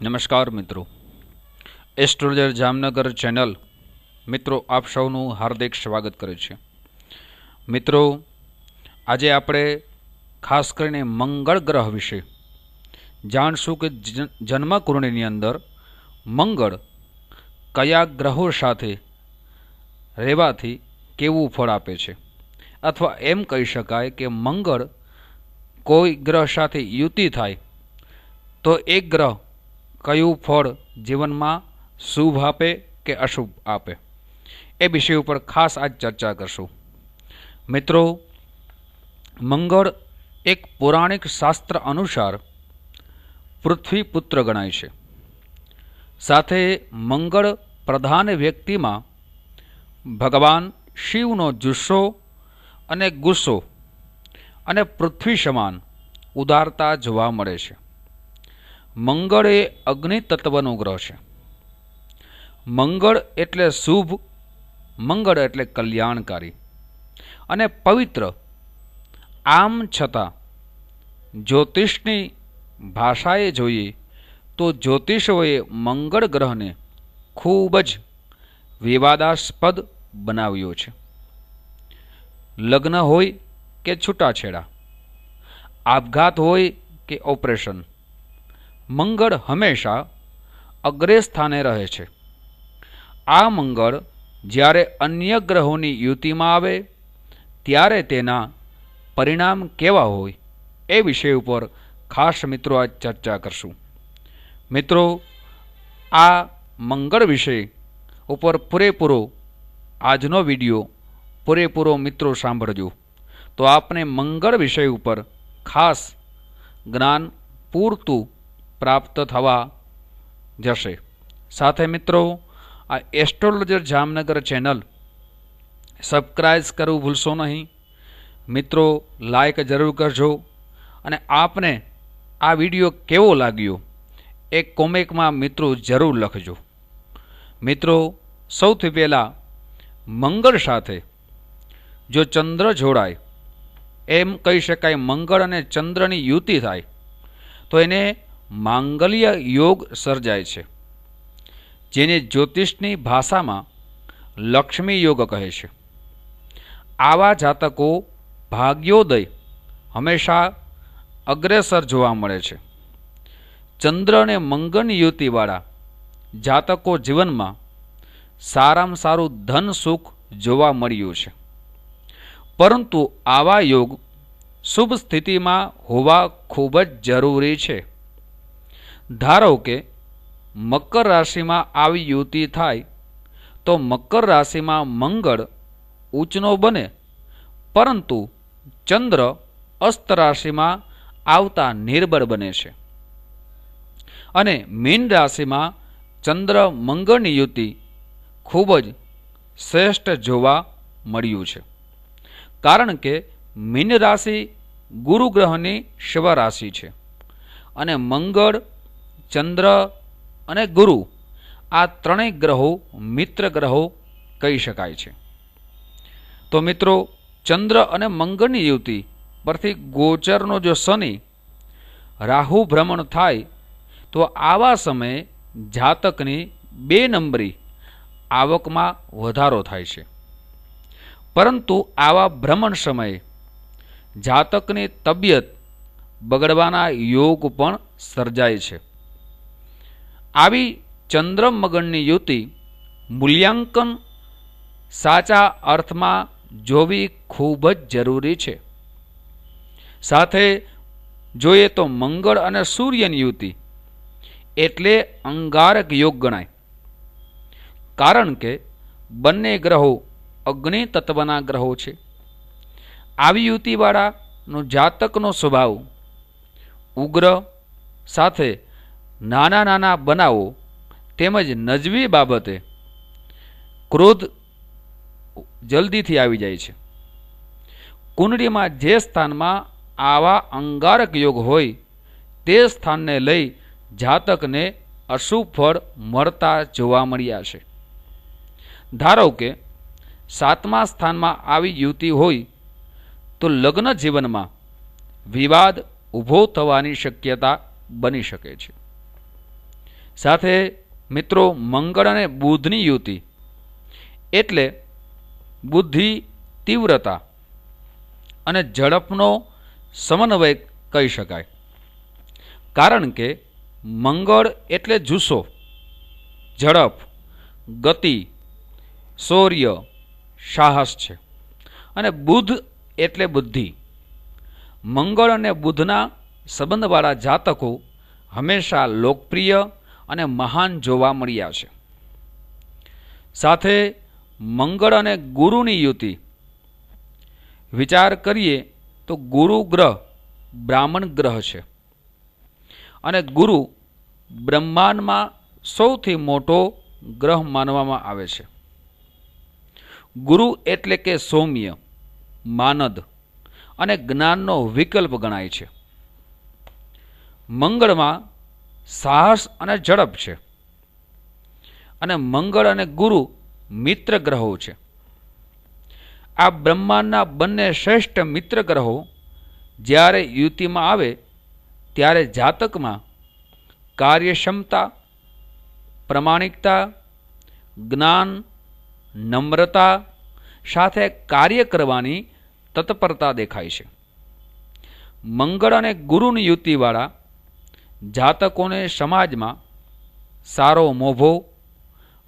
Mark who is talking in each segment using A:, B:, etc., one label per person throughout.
A: નમસ્કાર મિત્રો, astrologer Jamnagar channel મિત્રો આપ સૌનું હાર્દિક સ્વાગત કરે છે. મિત્રો, આજે આપણે ખાસ કરીને મંગળ ગ્રહ વિશે જાણશું કે જન્મકુંડળીની અંદર મંગળ કયા ગ્રહો સાથે રહેવાથી કેવું ફળ આપે છે, અથવા એમ કહી શકાય કે મંગળ કોઈ ગ્રહ સાથે યુતિ થાય તો એક ગ્રહ કયું ફળ જીવનમાં શુભ આપે કે અશુભ આપે, એ વિષય ઉપર ખાસ આજ ચર્ચા કરશું. મિત્રો, મંગળ એક પૌરાણિક શાસ્ત્ર અનુસાર પૃથ્વી પુત્ર ગણાય છે. સાથે મંગળ પ્રધાન વ્યક્તિમાં ભગવાન શિવનો જુસ્સો અને ગુસ્સો અને પૃથ્વી સમાન ઉદારતા જોવા મળે છે. મંગળ એ અગ્નિ તત્વનો ગ્રહ છે. મંગળ એટલે શુભ, મંગળ એટલે કલ્યાણકારી અને પવિત્ર. આમ છતાં જ્યોતિષની ભાષાએ જોઈએ તો જ્યોતિષોએ મંગળ ગ્રહને ખૂબ જ વિવાદાસ્પદ બનાવ્યો છે. લગ્ન હોય કે છૂટાછેડા, આપઘાત હોય કે ઓપરેશન, મંગળ હંમેશા અગ્રે સ્થાને રહે છે. આ મંગળ જ્યારે અન્ય ગ્રહોની યુતિમાં આવે ત્યારે તેના પરિણામ કેવા હોય એ વિષય ઉપર ખાસ મિત્રો આજ ચર્ચા કરશું. મિત્રો, આ મંગળ વિષય ઉપર પૂરેપૂરો આજનો વિડીયો પૂરેપૂરો મિત્રો સાંભળજો, તો આપને મંગળ વિષય ઉપર ખાસ જ્ઞાન પૂરતું પ્રાપ્ત થવા જશે. સાથે મિત્રો, આ એસ્ટ્રોલોજર જામનગર ચેનલ સબસ્ક્રાઇબ કરવું ભૂલશો નહીં. મિત્રો, લાઈક જરૂર કરજો અને આપને આ વિડીયો કેવો લાગ્યો એ કોમેન્ટમાં મિત્રો જરૂર લખજો. મિત્રો, સૌથી પહેલાં મંગળ સાથે જો ચંદ્ર જોડાય, એમ કહી શકાય મંગળ અને ચંદ્રની યુતિ થાય તો એને માંગલ્ય યોગ સર્જાય છે, જેને જ્યોતિષની ભાષામાં લક્ષ્મી યોગ કહે છે. આવા જાતકો ભાગ્યોદય હંમેશા અગ્રેસર જોવા મળે છે. ચંદ્ર અને મંગળની યુતિવાળા જાતકો જીવનમાં સારામાં સારું ધન સુખ જોવા મળ્યું છે. પરંતુ આવા યોગ શુભ સ્થિતિમાં હોવા ખૂબ જ જરૂરી છે. ધારો કે મકર રાશિમાં આવી યુતિ થાય તો મકર રાશિમાં મંગળ ઉચ્ચનો બને, પરંતુ ચંદ્ર અસ્ત રાશિમાં આવતા નિર્બળ બને છે. અને મીન રાશિમાં ચંદ્ર મંગળની યુતિ ખૂબ જ શ્રેષ્ઠ જોવા મળ્યું છે. કારણ કે મીન રાશિ ગુરુ ગ્રહની શિવ રાશિ છે અને મંગળ, ચંદ્ર અને ગુરુ આ ત્રણેય ગ્રહો મિત્ર ગ્રહો કહી શકાય છે. તો મિત્રો, ચંદ્ર અને મંગળની યુતિ પરથી ગોચરનો જો શનિ રાહુ ભ્રમણ થાય તો આવા સમયે જાતકની 2 નંબરી આવકમાં વધારો થાય છે. પરંતુ આવા ભ્રમણ સમયે જાતકની તબિયત બગડવાના યોગ પણ સર્જાય છે. આવી ચંદ્ર મંગળની યુતિ મૂલ્યાંકન સાચા અર્થમાં જોવી ખૂબ જ જરૂરી છે. સાથે જોઈએ તો મંગળ અને સૂર્યની યુતિ એટલે અંગારક યોગ ગણાય. કારણ કે બંને ગ્રહો અગ્નિ તત્વના ગ્રહો છે. આવી યુતિવાળાનો જાતકનો સ્વભાવ ઉગ્ર, સાથે નાના નાના બનાવો તેમજ નજવી બાબતે ક્રોધ જલ્દીથી આવી જાય છે. કુંડળીમાં જે સ્થાનમાં આવા અંગારક યોગ હોય તે સ્થાનને લઈ જાતકને અશુભ ફળ મળતા જોવા મળ્યા છે. ધારો કે 7મા સ્થાનમાં આવી યુતિ હોય તો લગ્ન જીવનમાં વિવાદ ઊભો થવાની શક્યતા બની શકે છે. સાથે મિત્રો મંગળ અને બુધની યુતિ એટલે બુદ્ધિ, તીવ્રતા અને ઝડપનો સમન્વય કહી શકાય. કારણ કે મંગળ એટલે જુસ્સો, ઝડપ, ગતિ, શૌર્ય, સાહસ છે. અને બુધ એટલે બુદ્ધિ. મંગળ અને બુધના સંબંધવાળા જાતકો હંમેશા લોકપ્રિય અને મહાન જોવા મળ્યા છે. સાથે મંગળ અને ગુરુની યુતિ વિચાર કરીએ તો ગુરુ ગ્રહ બ્રાહ્મણ ગ્રહ છે અને ગુરુ બ્રહ્માંડમાં સૌથી મોટો ગ્રહ માનવામાં આવે છે. ગુરુ એટલે કે સૌમ્ય, માનદ અને જ્ઞાનનો વિકલ્પ ગણાય છે. મંગળમાં સાહસ અને ઝડપ છે અને મંગળ અને ગુરુ મિત્ર ગ્રહો છે. આ બ્રહ્માંડના બંને શ્રેષ્ઠ મિત્ર ગ્રહો જ્યારે યુતિમાં આવે ત્યારે જાતકમાં કાર્યક્ષમતા, પ્રમાણિકતા, જ્ઞાન, નમ્રતા સાથે કાર્ય કરવાની તત્પરતા દેખાય છે. મંગળ અને ગુરુની યુતિવાળા જાતકોને સમાજમાં સારો મોભો,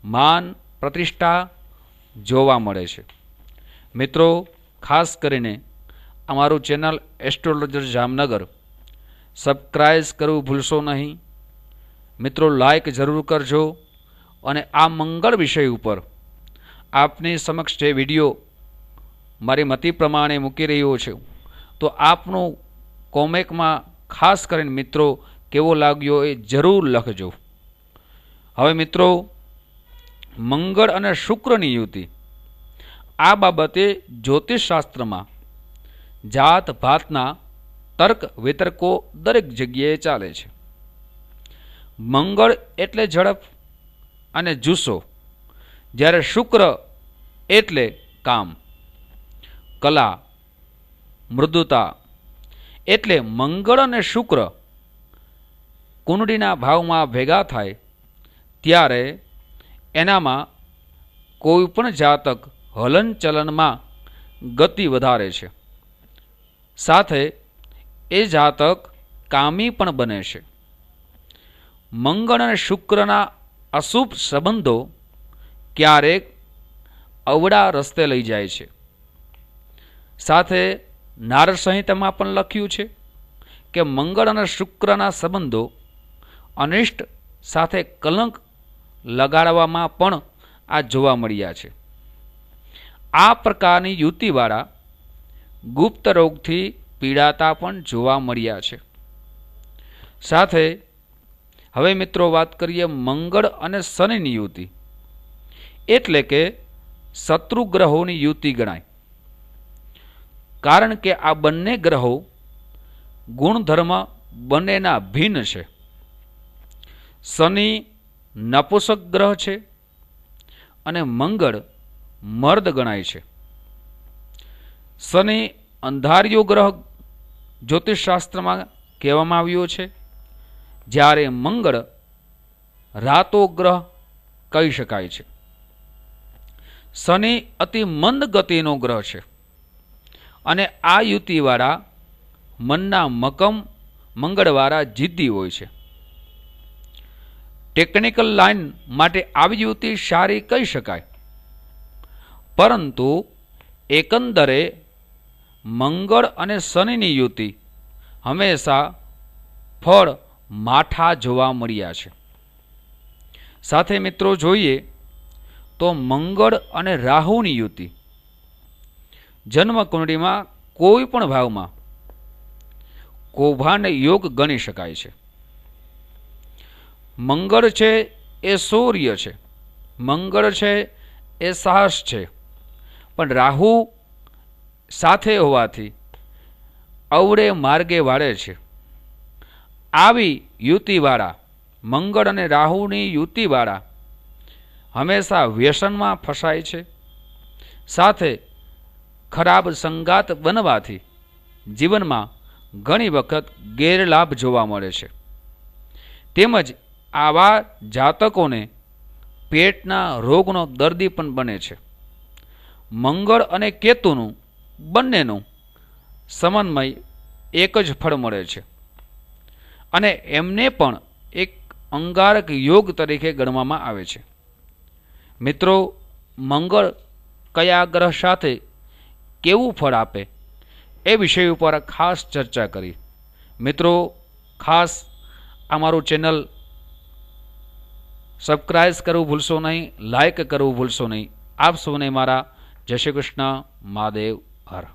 A: માન, પ્રતિષ્ઠા જોવા મળે છે. મિત્રો, ખાસ કરીને અમારું ચેનલ એસ્ટ્રોલોજર જામનગર સબસ્ક્રાઇબ કરવું ભૂલશો નહીં. મિત્રો, લાઈક જરૂર કરજો અને આ મંગળ વિષય ઉપર આપની સમક્ષ જે વિડીયો મારી મતિ પ્રમાણે મૂકી રહ્યો છે તો આપનું કોમેન્ટમાં ખાસ કરીને મિત્રો કેવો લાગ્યો એ જરૂર લખજો. હવે મિત્રો, મંગળ અને શુક્રની યુતિ આ બાબતે જ્યોતિષશાસ્ત્રમાં જાત ભાતના તર્ક વિતર્કો દરેક જગ્યાએ ચાલે છે. મંગળ એટલે ઝડપ અને જુસ્સો, જ્યારે શુક્ર એટલે કામ, કલા, મૃદુતા. એટલે મંગળ અને શુક્ર કુંડળીના ભાવમાં ભેગા થાય ત્યારે એનામાં કોઈ પણ જાતક હલનચલનમાં ગતિ વધારે છે. સાથે એ જાતક કામી પણ બને છે. મંગળ અને શુક્રના અશુભ સંબંધો ક્યારેક અવળા રસ્તે લઈ જાય છે. સાથે નારદ સંહિતામાં પણ લખ્યું છે કે મંગળ અને શુક્રના સંબંધો અનિષ્ટ સાથે કલંક લગાડવામાં પણ આ જોવા મળ્યા છે. આ પ્રકારની યુતિવાળા ગુપ્ત રોગથી પીડાતા પણ જોવા મળ્યા છે. સાથે હવે મિત્રો વાત કરીએ મંગળ અને શનિની યુતિ, એટલે કે શત્રુ ગ્રહોની યુતિ ગણાય. કારણ કે આ બંને ગ્રહો ગુણધર્મ બંનેના ભિન્ન છે. શનિ નપુંસક ગ્રહ છે અને મંગળ મર્દ ગણાય છે. શનિ અંધારિયો ગ્રહ જ્યોતિષશાસ્ત્રમાં કહેવામાં આવ્યો છે, જ્યારે મંગળ રાતો ગ્રહ કહી શકાય છે. શનિ અતિ મંદ ગતિનો ગ્રહ છે અને આ યુતિવાળા મનના મક્કમ, મંગળવાળા જિદ્દી હોય છે. ટેકનિકલ લાઈન માટે આવી યુતિ સારી કહી શકાય, પરંતુ એકંદરે મંગળ અને શનિની યુતિ હંમેશા ફળ માઠા જોવા મળ્યા છે. સાથે મિત્રો જોઈએ તો મંગળ અને રાહુની યુતિ જન્મકુંડળીમાં કોઈ પણ ભાવમાં કૌભાંડ યોગ ગણી શકાય છે. મંગળ છે એ શૌર્ય છે, મંગળ છે એ સાહસ છે, પણ રાહુ સાથે હોવાથી અવળે માર્ગે વાળે છે. આવી યુતિવાળા મંગળ અને રાહુની યુતિવાળા હંમેશા વ્યસનમાં ફસાય છે. સાથે ખરાબ સંગાત બનવાથી જીવનમાં ઘણી વખત ગેરલાભ જોવા મળે છે. તેમજ આવા જાતકોને પેટના રોગનો દર્દી પણ બને છે. મંગળ અને કેતુનું બંનેનું સમન્વય એક જ ફળ મળે છે અને એમને પણ એક અંગારક યોગ તરીકે ગણવામાં આવે છે. મિત્રો, મંગળ કયા ગ્રહ સાથે કેવું ફળ આપે એ વિષય ઉપર ખાસ ચર્ચા કરી. મિત્રો, ખાસ અમારું ચેનલ સબસ્ક્રાઇબ કરવું ભૂલશો નહીં, લાઇક કરવું ભૂલશો નહીં. આપ સૌને મારા જય શ્રી કૃષ્ણ. મહાદેવ હર.